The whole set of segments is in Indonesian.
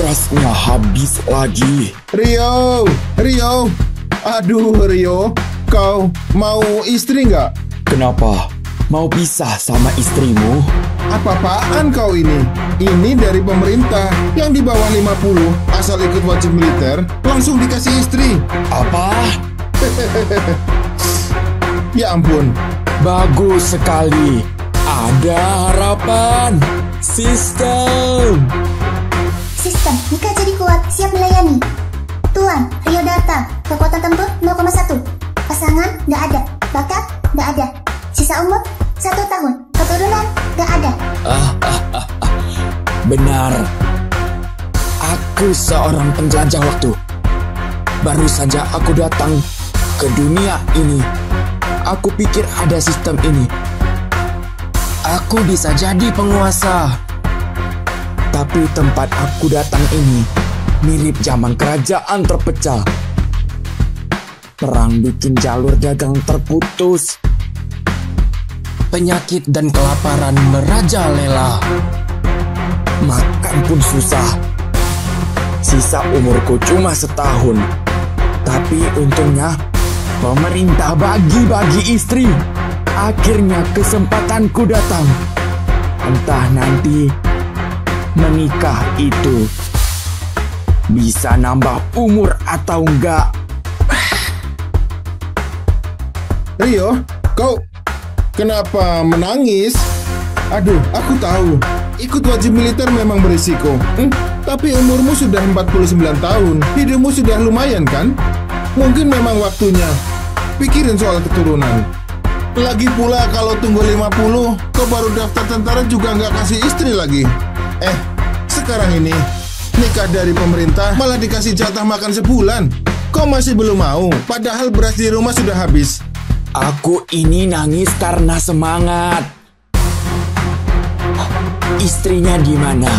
gasnya habis lagi. Rio, Rio. Aduh, Rio. Kau mau istri nggak? Kenapa? Mau pisah sama istrimu? Apa-apaan kau ini? Ini dari pemerintah. Yang di bawah 50 asal ikut wajib militer langsung dikasih istri. Apa? Ya ampun. Bagus sekali. Ada harapan. Sistem nikah jadi kuat, siap melayani. Tuan, Rio datang. Kekuatan tempur 0,1. Pasangan nggak ada. Bakat nggak ada. Sisa umur 1 tahun. Keturunan nggak ada. Benar. Aku seorang penjelajah waktu. Baru saja aku datang ke dunia ini. Aku pikir ada sistem ini. Aku bisa jadi penguasa. Tapi tempat aku datang ini mirip zaman kerajaan terpecah. Perang bikin jalur dagang terputus. Penyakit dan kelaparan merajalela. Makan pun susah. Sisa umurku cuma setahun. Tapi untungnya pemerintah bagi-bagi istri. Akhirnya kesempatanku datang. Entah nanti menikah itu bisa nambah umur atau enggak. Rio, kau kenapa menangis? Aduh, aku tahu. Ikut wajib militer memang berisiko. Tapi umurmu sudah 49 tahun. Hidupmu sudah lumayan kan? Mungkin memang waktunya. Pikirin soal keturunan. Lagi pula kalau tunggu 50, kau baru daftar tentara juga nggak kasih istri lagi. Sekarang ini nikah dari pemerintah malah dikasih jatah makan sebulan. Kau masih belum mau, padahal beras di rumah sudah habis. Aku ini nangis karena semangat. Istrinya di mana?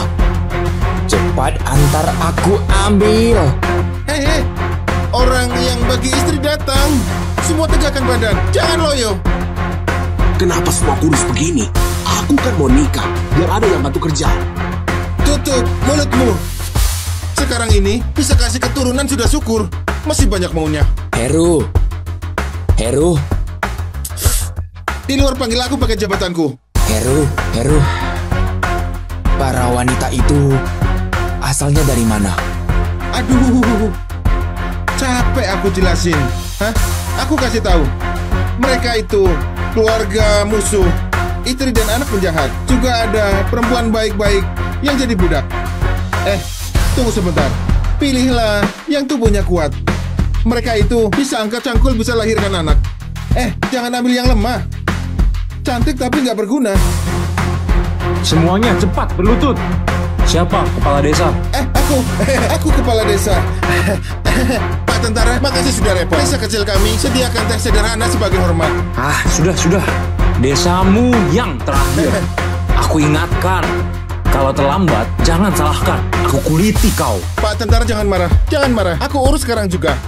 Cepat antar aku ambil. Hei, orang yang bagi istri datang. Semua tegakkan badan, jangan loyo. Kenapa semua kurus begini? Aku kan mau nikah, biar ada yang bantu kerja. Tutup mulutmu. Sekarang ini bisa kasih keturunan sudah syukur. Masih banyak maunya. Heru. Di luar panggil aku pakai jabatanku. Heru. Para wanita itu asalnya dari mana? Aduh, capek aku jelasin. Aku kasih tahu. Mereka itu keluarga musuh, istri dan anak penjahat. Juga ada perempuan baik-baik yang jadi budak. Tunggu sebentar. Pilihlah yang tubuhnya kuat. Mereka itu bisa angkat cangkul, bisa lahirkan anak. Jangan ambil yang lemah. Cantik tapi nggak berguna. Semuanya cepat berlutut. Siapa kepala desa? Aku kepala desa. Pak tentara, makasih sudah repot. Desa kecil kami sediakan teh sederhana sebagai hormat. Sudah. Desamu yang terakhir. Aku ingatkan, kalau terlambat jangan salahkan. Aku kuliti kau. Pak tentara jangan marah. Aku urus sekarang juga.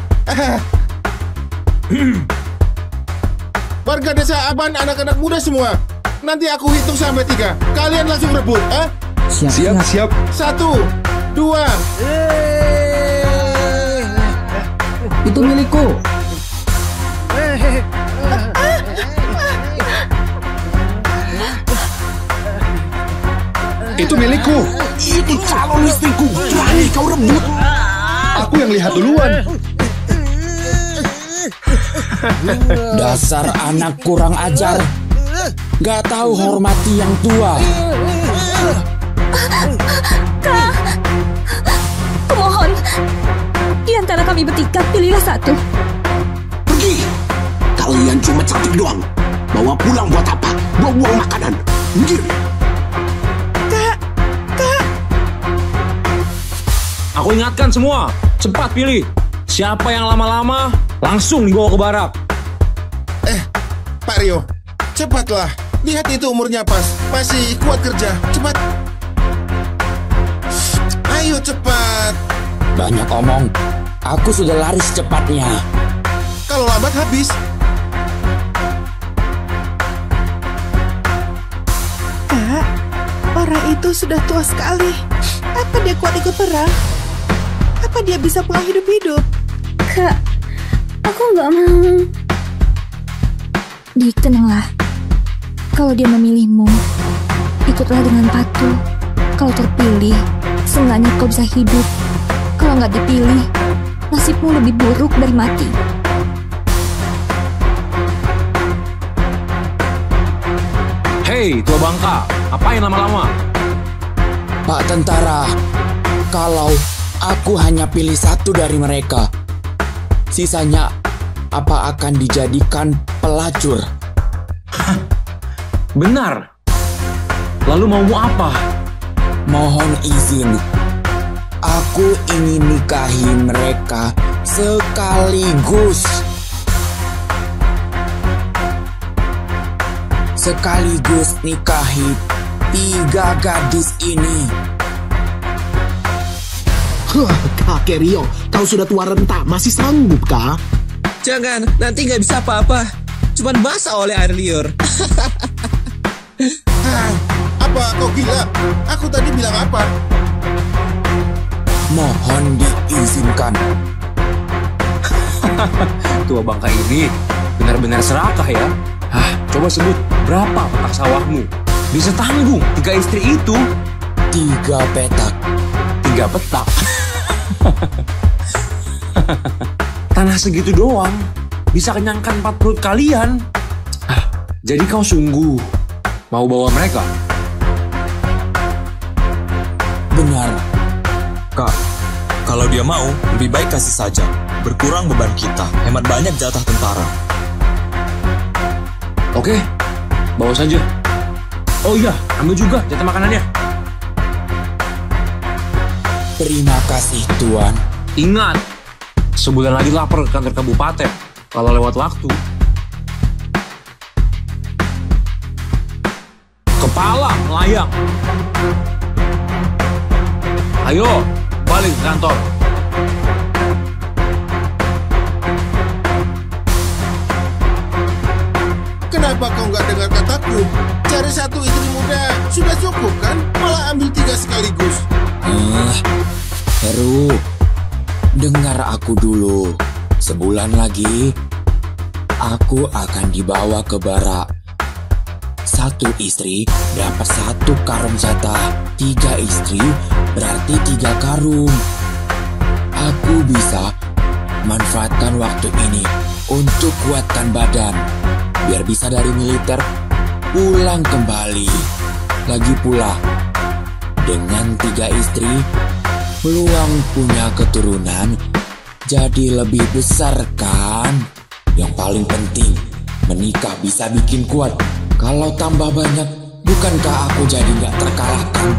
Warga desa Aban, anak-anak muda semua. Nanti aku hitung sampai 3. Kalian langsung rebut. Siap. 1, 2. Itu milikku. Itu milikku. Itu calon istriku. Berani kau rebut. Aku yang lihat duluan. Dasar anak kurang ajar. Gak tahu hormati yang tua. Kak, kumohon, di antara kami bertiga pilihlah satu. Pergi. Kalian cuma cantik doang. Bawa pulang buat apa? Buang-buang makanan. Minggir. Kak. Aku ingatkan semua, cepat pilih. Siapa yang lama-lama, langsung dibawa ke barak. Pak Rio, cepatlah. Lihat itu umurnya pas. Masih kuat kerja. Cepat. Ayo cepat. Banyak omong. Aku sudah lari secepatnya. Kalau lambat habis. Kak, orang itu sudah tua sekali. Apa dia kuat ikut perang? Apa dia bisa pulang hidup-hidup? Kak, aku nggak mau. Dik, tenanglah. Kalau dia memilihmu, ikutlah dengan patuh. Kalau terpilih, seenggaknya kau bisa hidup. Kalau nggak dipilih, nasibmu lebih buruk dari mati. Hei, tua bangka, apain lama-lama? Pak Tentara, kalau aku hanya pilih satu dari mereka, sisanya apa akan dijadikan pelacur? Benar. Lalu maumu apa? Mohon izin, aku ingin nikahi mereka sekaligus. Sekaligus nikahi 3 gadis ini. Kakek Rio, kau sudah tua renta, masih sanggup kah? Jangan, nanti nggak bisa apa-apa. Cuman basah oleh air liur. Apa kau gila? Aku tadi bilang apa? Mohon diizinkan. Tua bangka ini benar-benar serakah ya. Coba sebut berapa petak sawahmu? Bisa tanggung 3 istri itu? 3 petak. 3 petak. Tanah segitu doang bisa kenyangkan 4 perut kalian. Jadi kau sungguh mau bawa mereka? Benar. Kak, kalau dia mau, lebih baik kasih saja. Berkurang beban kita, hemat banyak jatah tentara. Oke, bawa saja. Oh iya, ambil juga jatah makanannya. Terima kasih, Tuan. Ingat, sebulan lagi lapor ke kantor kabupaten. Kalau lewat waktu, kepala melayang. Ayo, balik ke kantor. Kenapa kau nggak dengar kataku? Cari 1 istri muda sudah cukup kan? Malah ambil 3 sekaligus. Heru, dengar aku dulu. Sebulan lagi, aku akan dibawa ke barak. 1 istri dapat 1 karung jatah. 3 istri berarti 3 karung. Aku bisa manfaatkan waktu ini untuk kuatkan badan, biar bisa dari militer pulang kembali. Lagi pula, dengan 3 istri, peluang punya keturunan jadi lebih besar kan? Yang paling penting, menikah bisa bikin kuat. Kalau tambah banyak, bukankah aku jadi nggak terkalahkan?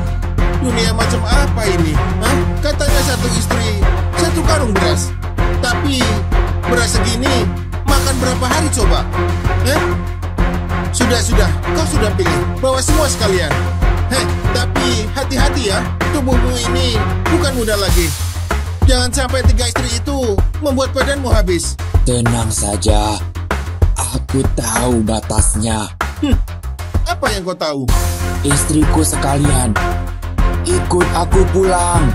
Dunia macam apa ini? Hah? Katanya 1 istri, 1 karung beras. Tapi beras segini makan berapa hari coba? Sudah, kau sudah pilih. Bawa semua sekalian. Tapi hati-hati ya. Tubuhmu ini bukan muda lagi. Jangan sampai 3 istri itu membuat badanmu habis. Tenang saja. Aku tahu batasnya. Apa yang kau tahu? Istriku sekalian, ikut aku pulang.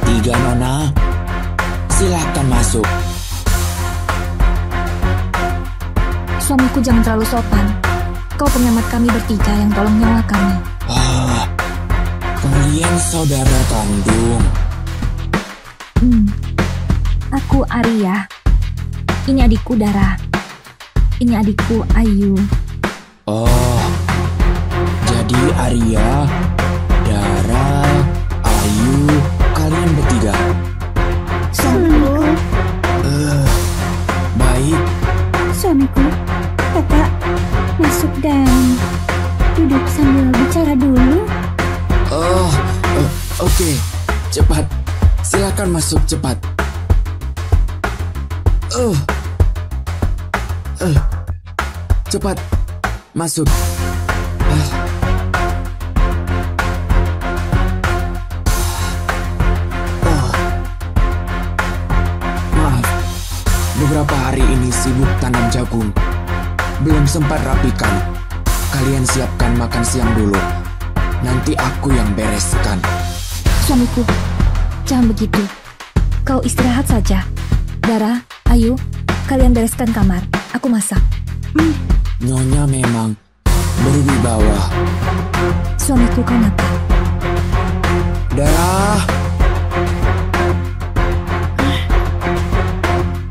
3 nona, silakan masuk. Suamiku jangan terlalu sopan. Kau pengamat kami bertiga yang tolong nyawa kami. Kalian saudara kandung. Aku Arya. Ini adikku Dara. Ini adikku Ayu. Oh, jadi Arya, Dara, Ayu, kalian bertiga. Suamiku. Baik. Suamiku, kakak, masuk dan duduk sambil bicara dulu. Oke, cepat. Silakan masuk cepat. Cepat, masuk. Maaf, beberapa hari ini sibuk tanam jagung. Belum sempat rapikan. Kalian siapkan makan siang dulu. Nanti aku yang bereskan. Suamiku, jangan begitu. Kau istirahat saja. Dara, ayo, kalian bereskan kamar. Aku masak. Nyonya memang berwibawa. Suamiku, kau kenapa? Dara.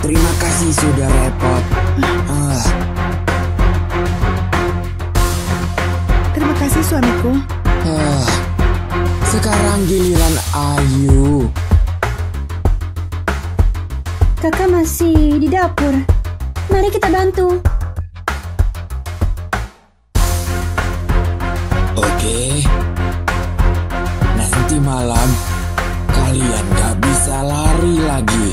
Terima kasih sudah repot. Terima kasih suamiku. Sekarang giliran Ayu. Kakak masih di dapur. Mari kita bantu. Oke. Nanti malam kalian gak bisa lari lagi.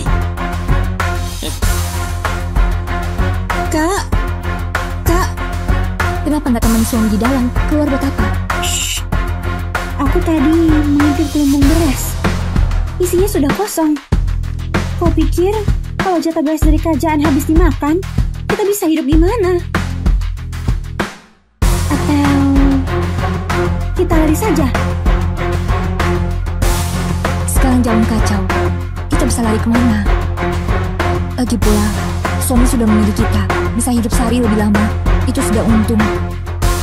Kak, kenapa nggak teman suami di dalam? Keluar buat apa? Aku tadi mengintip gelombang beras. Isinya sudah kosong. Kau pikir kalau jatah beras dari kerajaan habis dimakan, kita bisa hidup gimana? Atau kita lari saja? Sekarang jalan kacau. Kita bisa lari kemana? Lagi pula, suami sudah memilih kita. Bisa hidup sehari lebih lama. Itu sudah untung.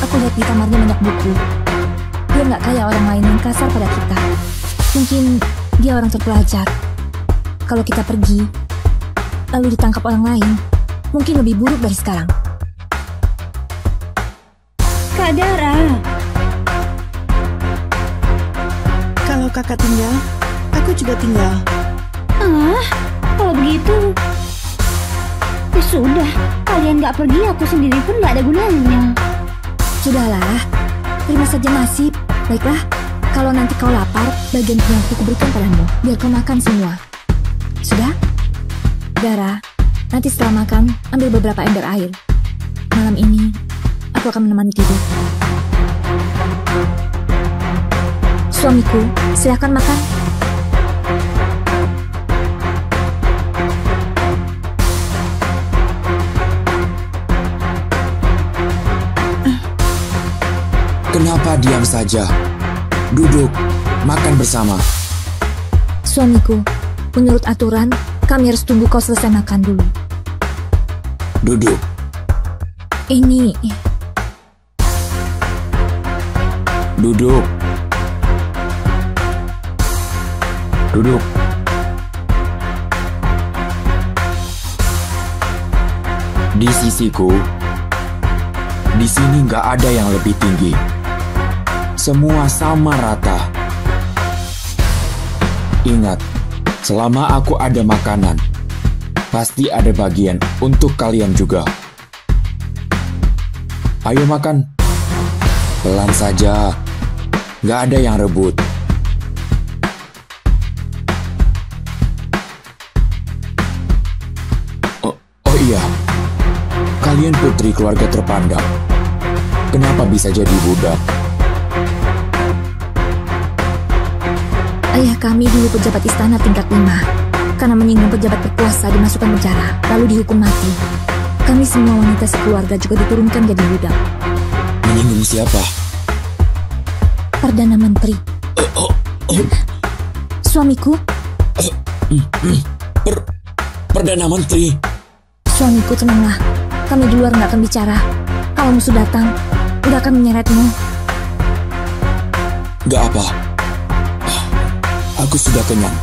Aku lihat di kamarnya banyak buku. Dia nggak kayak orang lain yang kasar pada kita. Mungkin dia orang terpelajar. Kalau kita pergi, lalu ditangkap orang lain, mungkin lebih buruk dari sekarang. Kak Dara. Kalau kakak tinggal, aku juga tinggal. Kalau begitu, ya sudah. Kalian nggak pergi, aku sendiri pun nggak ada gunanya. Sudahlah, terima saja nasib. Baiklah, kalau nanti kau lapar, bagian yang aku berikan padamu, biar kau makan semua. Sudah? Dara, nanti setelah makan, ambil beberapa ember air. Malam ini, aku akan menemani tidur. Suamiku, silakan makan. Kenapa diam saja? Duduk, makan bersama. Suamiku, menurut aturan, kami harus tunggu kau selesai makan dulu. Duduk. Ini... Duduk. Duduk. Di sisiku, di sini nggak ada yang lebih tinggi. Semua sama rata. Ingat, selama aku ada makanan, pasti ada bagian untuk kalian juga. Ayo makan. Pelan saja. Nggak ada yang rebut. Oh iya. Kalian putri keluarga terpandang. Kenapa bisa jadi budak? Ayah kami dulu pejabat istana tingkat 5. Karena menyinggung pejabat berkuasa dimasukkan penjara, lalu dihukum mati. Kami semua wanita sekeluarga juga diturunkan jadi budak. Menyinggung siapa? Perdana Menteri. Suamiku. Perdana Menteri. Suamiku, tenanglah. Kami di luar nggak akan bicara. Kalau musuh datang, udah akan menyeretmu. Gak apa. Aku sudah kenyang.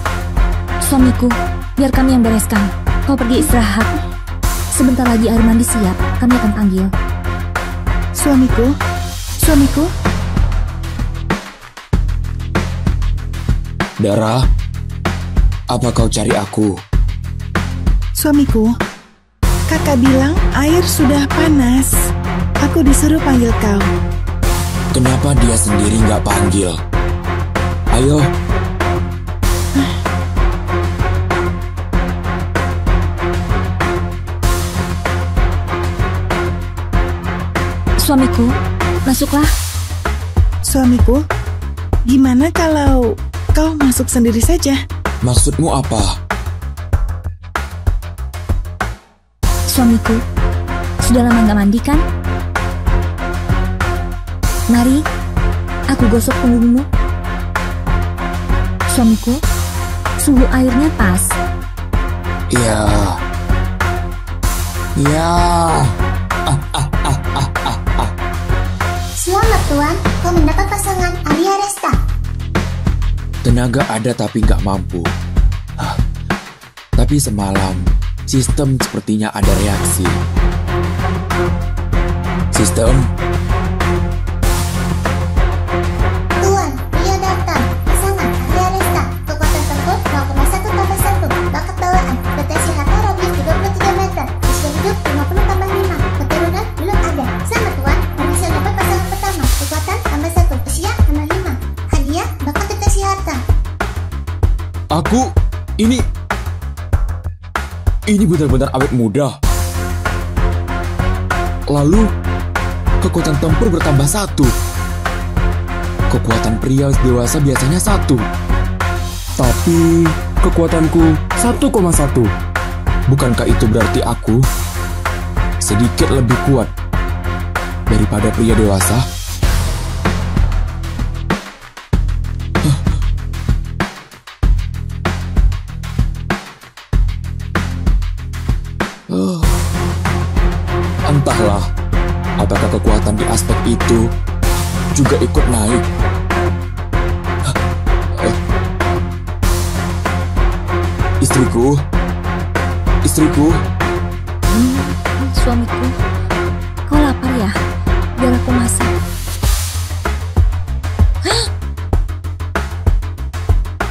Suamiku, biar kami yang bereskan. Kau pergi istirahat. Sebentar lagi air mandi siap. Kami akan panggil. Suamiku, suamiku. Dara, apa kau cari aku? Suamiku, kakak bilang air sudah panas. Aku disuruh panggil kau. Kenapa dia sendiri nggak panggil? Ayo. Suamiku, masuklah. Suamiku, gimana kalau kau masuk sendiri saja? Maksudmu apa? Suamiku, sudah lama nggak mandi kan? Mari, Aku gosok punggungmu. Suamiku, suhu airnya pas. Ya. Selamat Tuan, kau mendapat pasangan Arya Resta. Tenaga ada tapi nggak mampu. Tapi semalam, sistem sepertinya ada reaksi. Sistem, Tuan, Rio datang. Pasangan Arya Resta. Kekuatan tempur 0,1 tambah 1. Bakat bawaan. Deteksi harta radius 23 meter. Usia hidup 50 tambah 5. Keturunan belum ada. Selamat Tuan, berhasil dapat pasangan pertama. Kekuatan tambah 1. Usia tambah 5. Hadiah, bakat deteksi harta. aku ini benar-benar awet muda. Lalu, kekuatan tempur bertambah 1. Kekuatan pria dewasa biasanya 1. Tapi, kekuatanku 1,1. Bukankah itu berarti aku sedikit lebih kuat daripada pria dewasa? Entahlah, apakah kekuatan di aspek itu juga ikut naik? Istriku. Suamiku, kau lapar ya? Biar aku masak.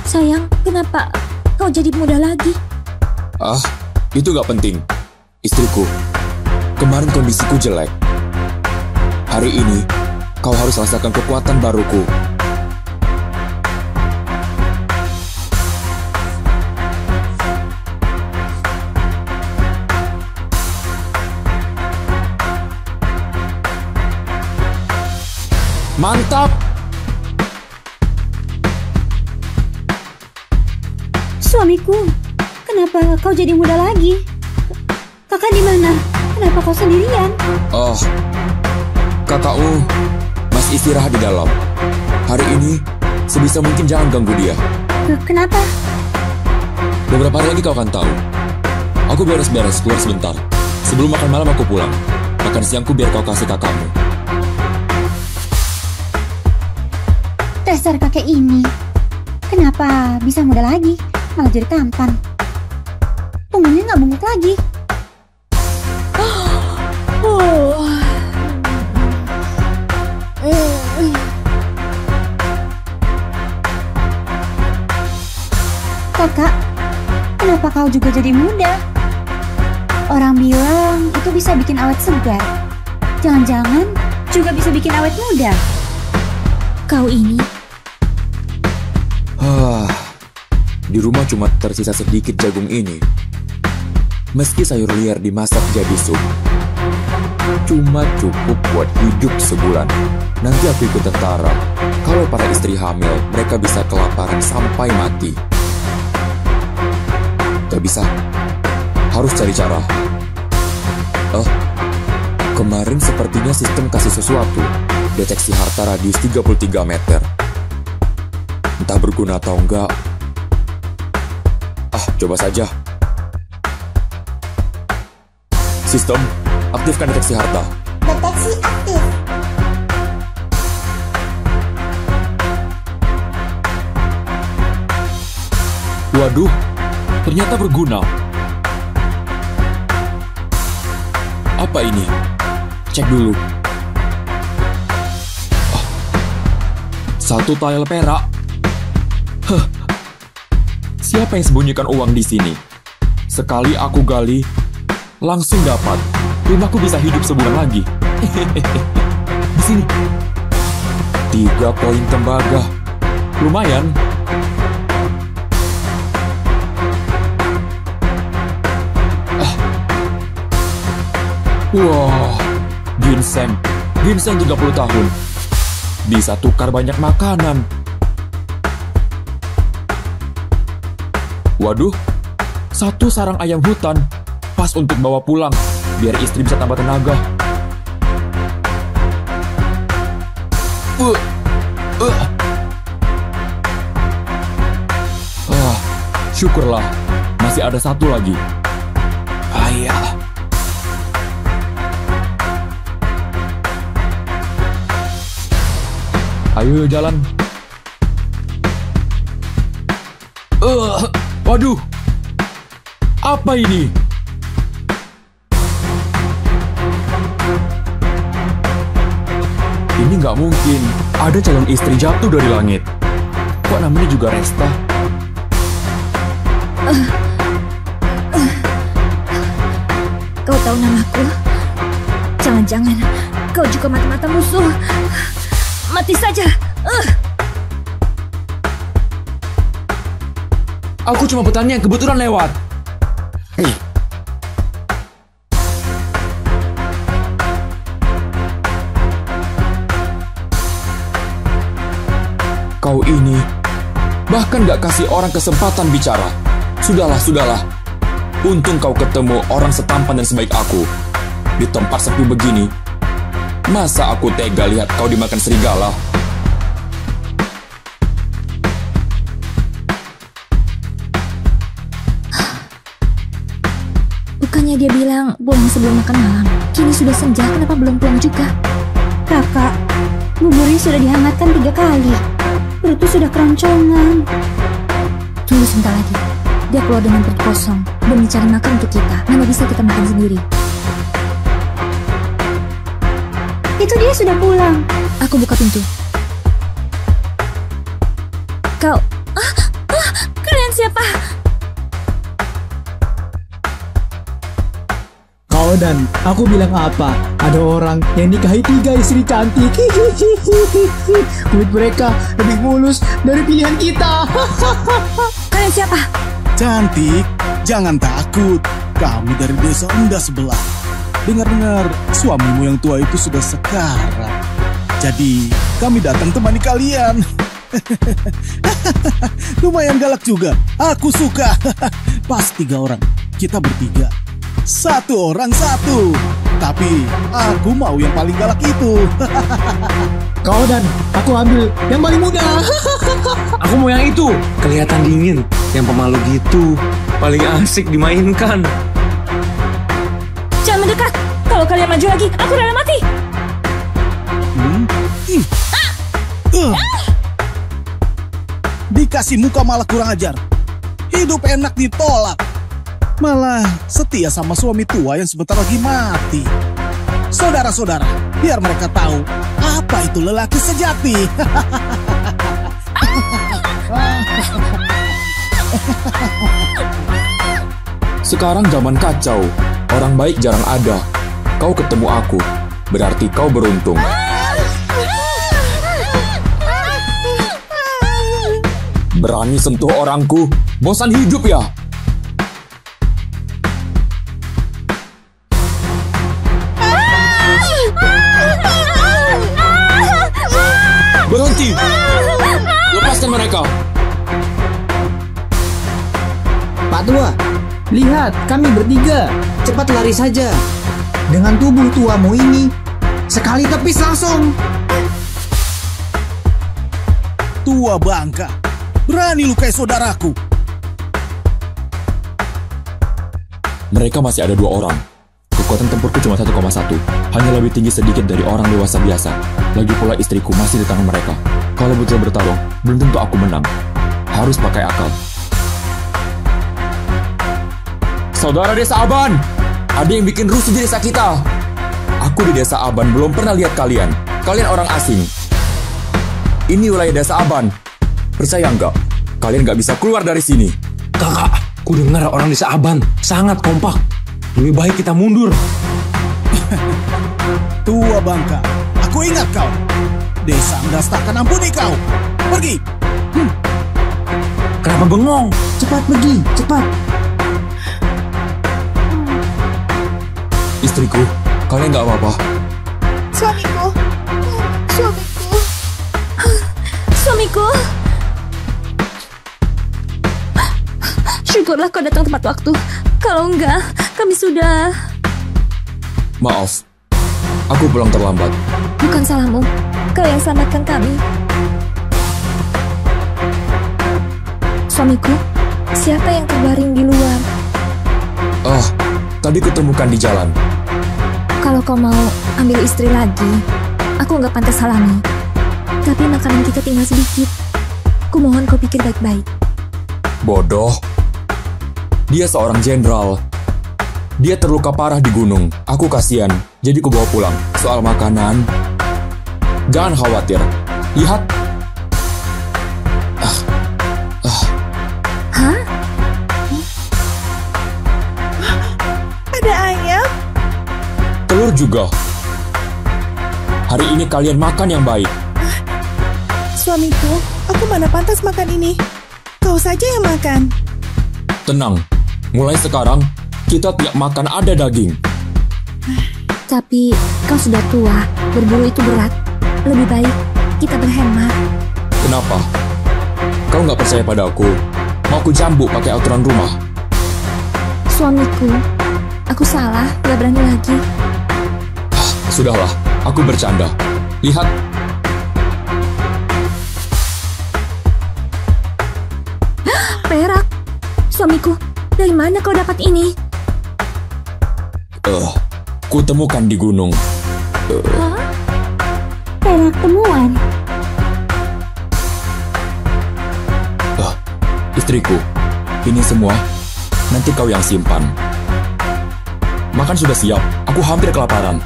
Sayang, kenapa kau jadi muda lagi? Itu gak penting. Istriku, kemarin kondisiku jelek. Hari ini, kau harus rasakan kekuatan baruku. Mantap! Suamiku, kenapa kau jadi muda lagi? Kakak di mana? Kenapa kau sendirian? Oh, kakakmu masih istirahat di dalam. Hari ini, sebisa mungkin jangan ganggu dia. Kenapa? Beberapa hari lagi kau akan tahu. Aku beres-beres keluar sebentar. Sebelum makan malam aku pulang. Makan siangku biar kau kasih kakakmu. Dasar kakek ini. Kenapa bisa muda lagi? Malah jadi tampan. Punggungnya nggak bungkuk lagi. Kakak, kenapa kau juga jadi muda? Orang bilang itu bisa bikin awet segar. Jangan-jangan juga bisa bikin awet muda. Kau ini di rumah cuma tersisa sedikit jagung ini. Meski sayur liar dimasak jadi sup, cuma cukup buat hidup sebulan. Nanti aku ikut tentara. Kalau para istri hamil, mereka bisa kelaparan sampai mati. Gak bisa. Harus cari cara. Kemarin sepertinya sistem kasih sesuatu. Deteksi harta radius 33 meter. Entah berguna atau enggak. Coba saja. Sistem, aktifkan deteksi harta. Deteksi aktif. Waduh, ternyata berguna. Apa ini? Cek dulu. Satu tael perak. Siapa yang sembunyikan uang di sini? Sekali aku gali, langsung dapat. Rumahku bisa hidup sebulan lagi. Di sini. 3 koin tembaga. Lumayan. Wah, ginseng. Ginseng 30 tahun. Bisa tukar banyak makanan. Waduh, 1 sarang ayam hutan. Pas untuk bawa pulang, biar istri bisa tambah tenaga. Syukurlah, masih ada satu lagi. Ayah. Ayo jalan. Waduh. Apa ini? Ini nggak mungkin. Ada calon istri jatuh dari langit. Kok namanya juga Resta? Kau tahu namaku? Jangan-jangan kau juga mata-mata musuh. Mati saja. Aku cuma petani yang kebetulan lewat. Kau ini bahkan gak kasih orang kesempatan bicara. Sudahlah. Untung kau ketemu orang setampan dan sebaik aku. Di tempat sepi begini, masa aku tega lihat kau dimakan serigala? Bukannya dia bilang pulang sebelum makan malam. Kini sudah senja, kenapa belum pulang juga? Kakak, buburnya sudah dihangatkan 3 kali. Perutku sudah keroncongan. Tunggu sebentar lagi. Dia keluar dengan perut kosong dan mencari makan untuk kita. Mana bisa kita makan sendiri? Itu dia sudah pulang. Aku buka pintu. Kau... kalian siapa? Kau dan aku bilang apa? Ada orang yang nikahi 3 istri cantik. Kulit mereka lebih mulus dari pilihan kita. Kalian siapa? Cantik, jangan takut. Kami dari desa Enda sebelah. Dengar-dengar suamimu yang tua itu sudah sekarat. Jadi kami datang temani kalian. Lumayan galak juga. Aku suka. Pas 3 orang, kita bertiga. 1 orang 1. Tapi aku mau yang paling galak itu. Kau dan aku ambil yang paling muda. Aku mau yang itu. Kelihatan dingin, yang pemalu gitu. Paling asik dimainkan. Jangan mendekat. Kalau kalian maju lagi, aku rela mati. Dikasih muka malah kurang ajar. Hidup enak ditolak. Malah setia sama suami tua yang sebentar lagi mati. Saudara-saudara, biar mereka tahu apa itu lelaki sejati. Sekarang zaman kacau. Orang baik jarang ada. Kau ketemu aku, berarti kau beruntung. Berani sentuh orangku? Bosan hidup ya? Berhenti! Lepaskan mereka! Pak Tua, lihat kami bertiga. Cepat lari saja. Dengan tubuh tuamu ini, sekali tepis langsung. Tua bangka, berani lukai saudaraku. Mereka masih ada 2 orang. Kekuatan tempurku cuma 1,1. Hanya lebih tinggi sedikit dari orang dewasa biasa. Lagi pula istriku masih di tangan mereka. Kalau betul bertarung, belum tentu aku menang. Harus pakai akal. Saudara Desa Aban, ada yang bikin rusuh di desa kita. Aku di Desa Aban belum pernah lihat kalian. Kalian orang asing. Ini wilayah Desa Aban. Percaya nggak? Kalian nggak bisa keluar dari sini. Kakak, ku dengar orang Desa Aban sangat kompak. Lebih baik kita mundur. Tua bangka, aku ingat kau. Desa Enda takkan ampuni kau. Pergi. Kenapa bengong? Cepat pergi, cepat. Istriku, kalian nggak apa-apa? Suamiku. Syukurlah kau datang tepat waktu. Kalau enggak, kami sudah... Maaf, aku pulang terlambat. Bukan salahmu. Kau yang selamatkan kami. Suamiku, siapa yang terbaring di luar? Oh, tadi kutemukan di jalan. Kalau kau mau ambil istri lagi, aku nggak pantas halangi. Tapi makanan kita tinggal sedikit. Kumohon kau pikir baik-baik. Bodoh. Dia seorang jenderal. Dia terluka parah di gunung. Aku kasihan, jadi kubawa pulang. Soal makanan, jangan khawatir. Lihat. Hah? Ada ayam? Telur juga. Hari ini kalian makan yang baik. Suamiku, aku mana pantas makan ini. Kau saja yang makan. Tenang, mulai sekarang kita tidak makan ada daging. Tapi kau sudah tua, berburu itu berat. Lebih baik kita berhemat. Kenapa? Kau nggak percaya padaku? Mau ku cambuk pakai aturan rumah? Suamiku, aku salah, gak berani lagi. Sudahlah, aku bercanda. Lihat. Perak. Suamiku, dari mana kau dapat ini? Ku temukan di gunung. Perak temuan. Istriku, ini semua nanti kau yang simpan. Makan sudah siap, aku hampir kelaparan.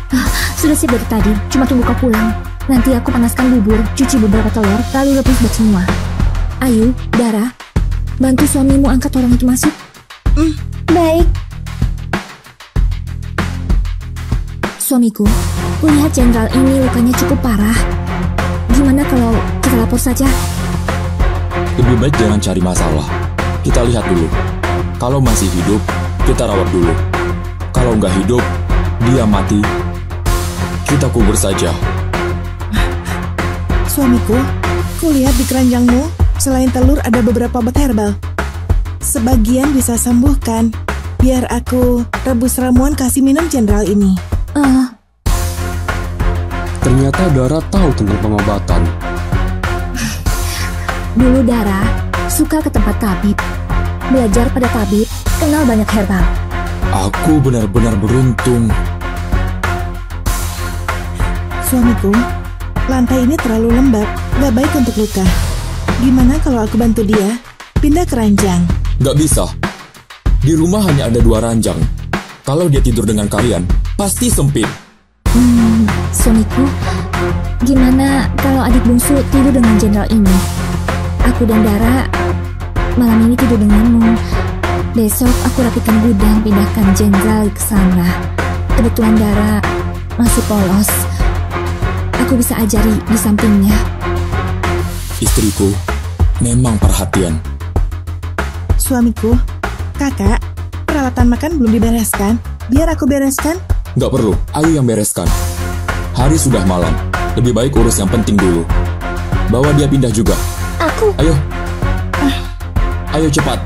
Sudah siap dari tadi, cuma tunggu kau pulang. Nanti aku panaskan bubur, cuci beberapa telur, lalu rebus buat semua. Ayo, Dara, bantu suamimu angkat orang itu masuk. Baik. Suamiku, kulihat jenderal ini lukanya cukup parah. Gimana kalau kita lapor saja? Lebih baik jangan cari masalah. Kita lihat dulu. Kalau masih hidup, kita rawat dulu. Kalau nggak hidup, dia mati, kita kubur saja. Suamiku, kulihat di keranjangmu, selain telur ada beberapa obat herbal. Sebagian bisa sembuhkan. Biar aku rebus ramuan kasih minum jenderal ini. Ternyata Dara tahu tentang pengobatan. Dulu Dara suka ke tempat tabib, belajar pada tabib, kenal banyak herbal. Aku benar-benar beruntung. Suamiku, lantai ini terlalu lembab, gak baik untuk luka. Gimana kalau aku bantu dia pindah ke ranjang? Gak bisa. Di rumah hanya ada 2 ranjang. Kalau dia tidur dengan kalian, pasti sempit. Suamiku, gimana kalau adik bungsu tidur dengan jenderal ini? Aku dan Dara malam ini tidur denganmu. Besok aku rapikan gudang, pindahkan jenderal ke sana. Kebetulan Dara masih polos. Aku bisa ajari di sampingnya. Istriku memang perhatian. Suamiku, kakak, peralatan makan belum dibereskan. Biar aku bereskan. Gak perlu, Ayu yang bereskan. Hari sudah malam. Lebih baik urus yang penting dulu. Bawa dia pindah juga. Aku. Ayo. Ayo cepat.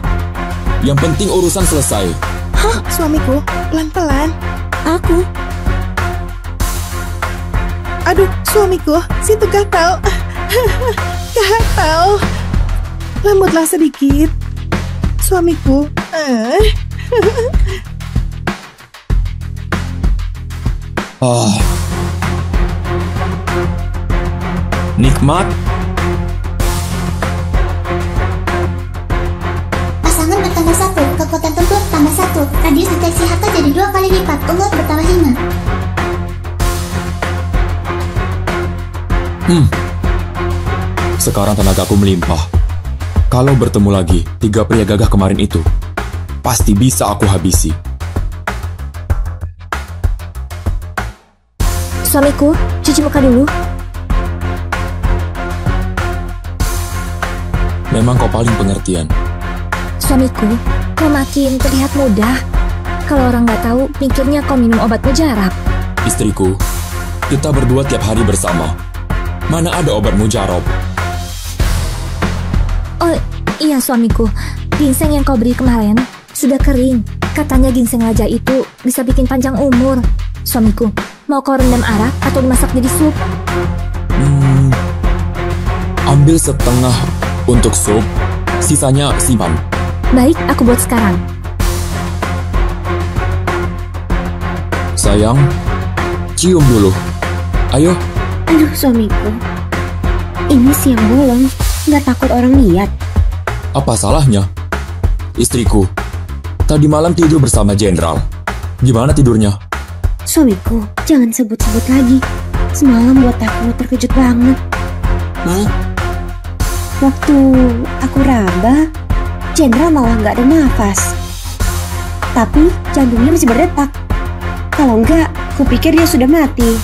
Yang penting urusan selesai. Hah, suamiku, pelan-pelan. Aku. Aduh, suamiku, situ gatal. Gatal. Lembutlah sedikit. Suamiku. Nikmat. Pasangan bertambah 1, kekuatan tempur tambah 1, radius deteksi harta jadi 2 kali lipat, umur bertambah 5. Sekarang tenagaku melimpah. Kalau bertemu lagi 3 pria gagah kemarin itu, pasti bisa aku habisi. Suamiku, cuci muka dulu. Memang kau paling pengertian. Suamiku, kau makin terlihat mudah. Kalau orang nggak tahu, pikirnya kau minum obat mujarab. Istriku, kita berdua tiap hari bersama. Mana ada obat mujarab? Oh iya suamiku, ginseng yang kau beri kemarin sudah kering. Katanya ginseng raja itu bisa bikin panjang umur. Suamiku, mau kau rendam arak atau dimasak jadi sup? Ambil setengah untuk sup, Sisanya simpan. Baik, aku buat sekarang. Sayang, cium dulu. Ayo. Aduh, suamiku. Ini siang bolong, nggak takut orang lihat. Apa salahnya? Istriku, tadi malam tidur bersama jenderal. Gimana tidurnya? Suamiku, jangan sebut-sebut lagi. Semalam buat aku terkejut banget. Waktu aku raba, jenderal malah nggak ada nafas. Tapi jantungnya masih berdetak. Kalau enggak, kupikir dia sudah mati.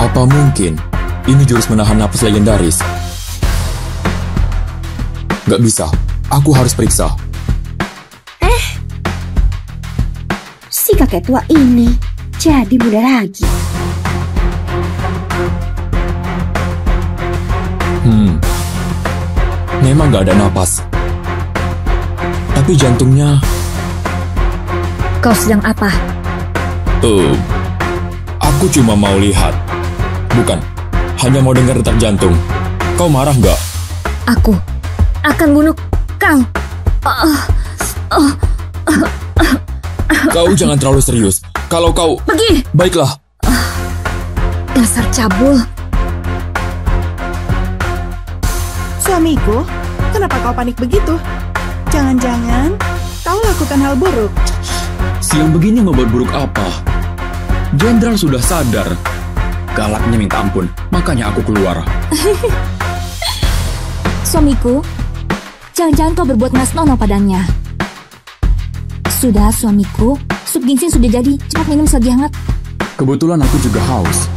Apa mungkin ini jurus menahan napas legendaris? Gak bisa, aku harus periksa. Si kakek tua ini jadi muda lagi. Memang gak ada napas. Tapi jantungnya... Kau sedang apa? Aku cuma mau lihat. Bukan, hanya mau dengar detak jantung. Kau marah gak? Aku akan bunuh kau. Kau jangan terlalu serius. Kalau kau... Pergi! Baiklah. Dasar cabul. Suamiku, kenapa kau panik begitu? Jangan-jangan kau lakukan hal buruk. Siang begini membuat buruk apa? Jenderal sudah sadar. Galaknya minta ampun, makanya aku keluar. Suamiku, jangan-jangan kau berbuat nggak senonoh padanya. Sudah, suamiku, sup ginseng sudah jadi. Cepat minum selagi hangat. Kebetulan aku juga haus.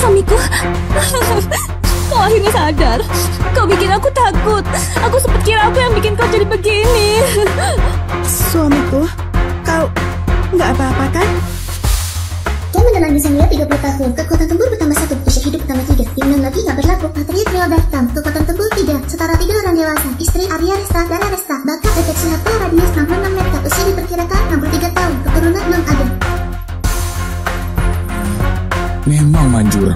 Suamiku! Kau akhirnya sadar. Kau bikin aku takut. Aku sempat kira aku yang bikin kau jadi begini. Suamiku, kau nggak apa-apa kan? Dia mendalam bisa melihat 30 tahun. Kekuatan tempur bertambah 1, usia hidup bertambah 3. Dimana lagi nggak berlaku. Materi trio datang. Kekuatan tempur 3, setara 3 orang dewasa. Istri Arya Resta, Dara Resta. Bakat deteksi harta radius 66 meter. Usia diperkirakan 63 tahun. Keturunan belum ada. Memang manjur.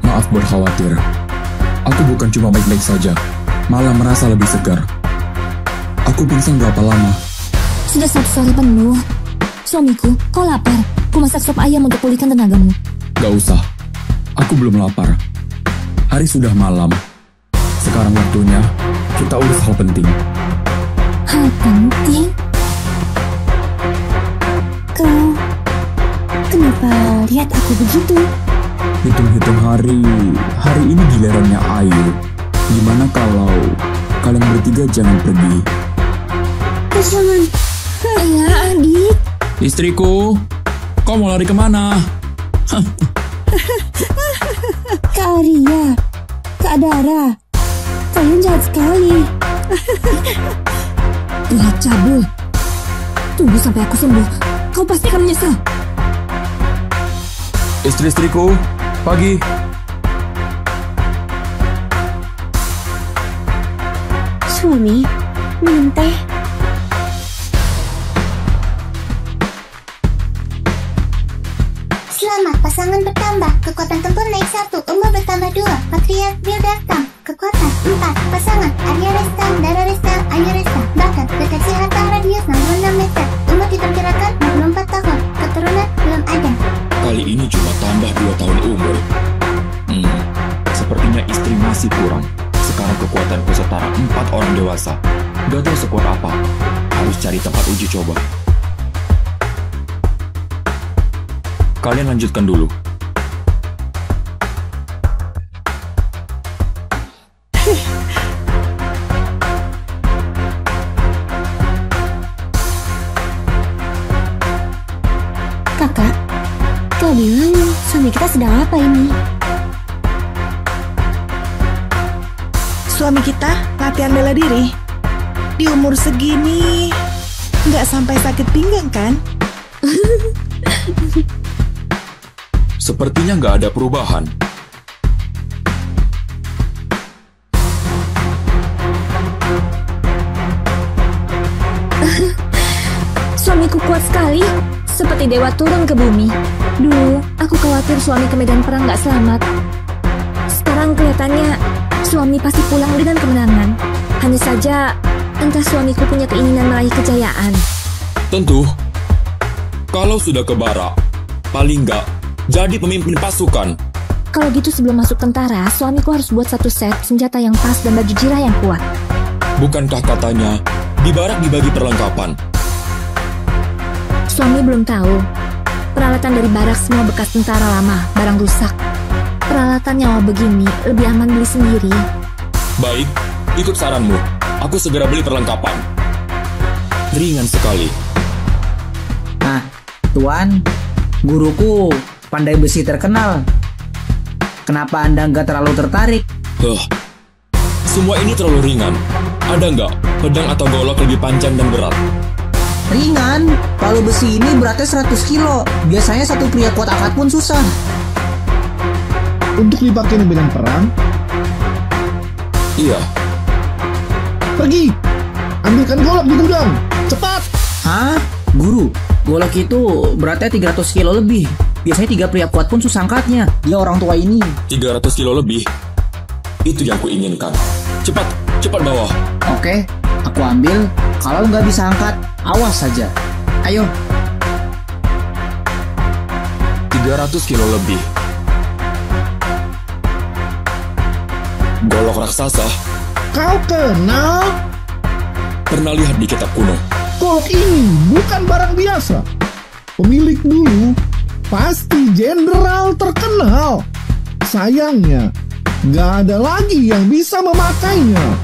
Maaf berkhawatir. Aku bukan cuma baik-baik saja, malah merasa lebih segar. Aku pingsan berapa lama? Sudah 1 sore penuh. Suamiku, kau lapar. Ku masak sop ayam untuk pulihkan tenagamu. Gak usah. Aku belum lapar. Hari sudah malam. Sekarang waktunya kita urus hal penting. Hal penting? Kau kenapa lihat aku begitu? Hitung-hitung hari ini gilirannya Ayu. Gimana kalau kalian bertiga jangan pergi? Jangan. Ya, adik. Istriku, kau mau lari kemana? Kak Arya, Kak Dara, kalian jahat sekali. Lihat cabul. Tunggu sampai aku sembuh. Kau pasti akan menyesal. Istri-istriku, pagi. Suami, minum teh. Selamat, pasangan bertambah. Kekuatan tempur naik 1, umur bertambah 2. Patriark Bill datang. Kekuatan 4, pasangan Arya Resta, Dara Resta, Ayu Resta. Bakat deteksi harta radius 66 meter. Umur diperkirakan 64 tahun. Keturunan belum ada. Kali ini cuma tambah 2 tahun umur. Sepertinya istri masih kurang. Sekarang kekuatanku setara 4 orang dewasa. Gak tahu sekuat apa. Harus cari tempat uji coba. Kalian lanjutkan dulu. Kakak, kau bilang suami kita sedang apa ini? Suami kita latihan bela diri. Di umur segini, nggak sampai sakit pinggang kan? Sepertinya nggak ada perubahan. Suamiku kuat sekali, seperti dewa turun ke bumi. Dulu, aku khawatir suami ke medan perang gak selamat. Sekarang kelihatannya suami pasti pulang dengan kemenangan. Hanya saja, entah suamiku punya keinginan meraih kejayaan. Tentu, kalau sudah ke barak, paling nggak jadi pemimpin pasukan. Kalau gitu sebelum masuk tentara, suamiku harus buat satu set senjata yang pas dan baju jirah yang kuat. Bukankah katanya di barak dibagi perlengkapan? Suami belum tahu. Peralatan dari barak semua bekas tentara lama, barang rusak. Peralatan nyawa begini lebih aman beli sendiri. Baik, ikut saranmu. Aku segera beli perlengkapan. Ringan sekali. Nah, Tuan, guruku pandai besi terkenal. Kenapa Anda nggak terlalu tertarik? Semua ini terlalu ringan. Ada nggak pedang atau golok lebih panjang dan berat? Ringan, palu besi ini beratnya 100 kilo. Biasanya satu pria kuat angkat pun susah. Untuk dipakai di medan perang? Iya. Pergi, ambilkan golok di gudang. Cepat! Hah? Guru, golok itu beratnya 300 kilo lebih. Biasanya 3 pria kuat pun susah angkatnya. Dia orang tua ini. 300 kilo lebih? Itu yang kuinginkan. Cepat, cepat bawa. Oke, aku ambil. Kalau nggak bisa angkat, awas saja. Ayo. 300 kilo lebih. Golok raksasa. Kau kenal? Pernah lihat di kitab kuno. Golok ini bukan barang biasa. Pemilik dulu pasti jenderal terkenal. Sayangnya, nggak ada lagi yang bisa memakainya.